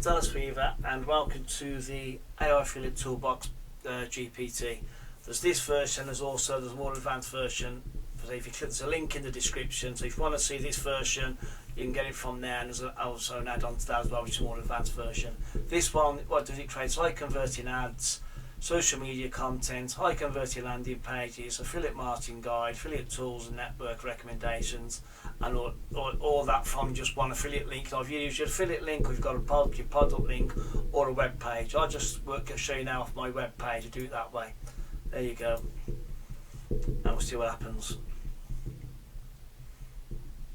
it's Alice Weaver and welcome to the AI Affiliate Toolbox GPT. There's this version, there's a more advanced version. So if you click, there's a link in the description, so if you want to see this version you can get it from there, and there's also an add-on to that as well, which is a more advanced version. This one, what does it create? High converting ads, social media content, high converting landing pages, affiliate marketing guide, affiliate tools and network recommendations, and all that from just one affiliate link. Now if you use your affiliate link, or you've got your product link or a web page, I'll just show you now off my web page. I do it that way. There you go, and we'll see what happens.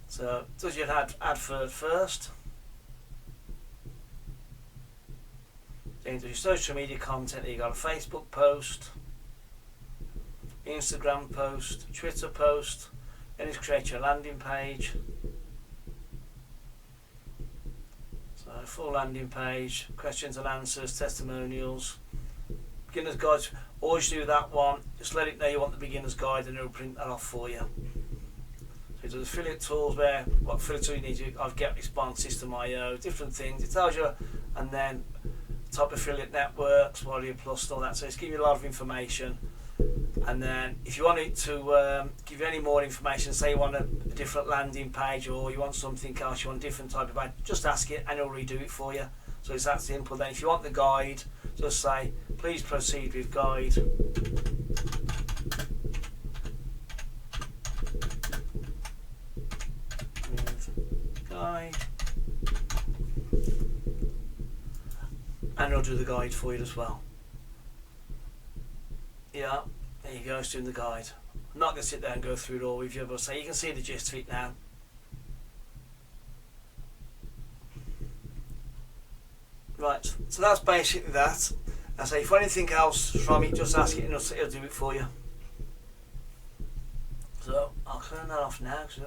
So does your advert first, then do your social media content. You got a Facebook post, Instagram post, Twitter post, then it's create your landing page. So full landing page, questions and answers, testimonials, beginner's guides. Always do that one, just let it know you want the beginner's guide and it'll print that off for you. So there's affiliate tools where what affiliate tool you need. I've Get Response, System.io, different things. It tells you, and then top affiliate networks, Warrior Plus, and all that. So it's giving you a lot of information. And then if you want it to give you any more information, say you want a different landing page or you want something else, you want a different type of ad, just ask it and it'll redo it for you. So it's that simple. Then if you want the guide, just say please proceed with guide. And it'll do the guide for you as well. Yeah, there you go, it's doing the guide. I'm not going to sit there and go through it all with you, but say you can see the gist of it now. Right, so that's basically that. I say if anything else from it, just ask it and it'll do it for you. So I'll turn that off now because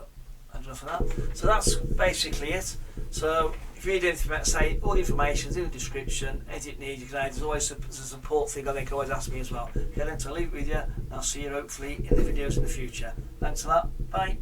I've enough of that. So that's basically it. So if you need anything, say all the information's in the description. Anything you need, you can add. There's always a support thing. I think you can always ask me as well. Okay, then, so I'll leave it with you. And I'll see you hopefully in the videos in the future. Thanks a lot. Bye.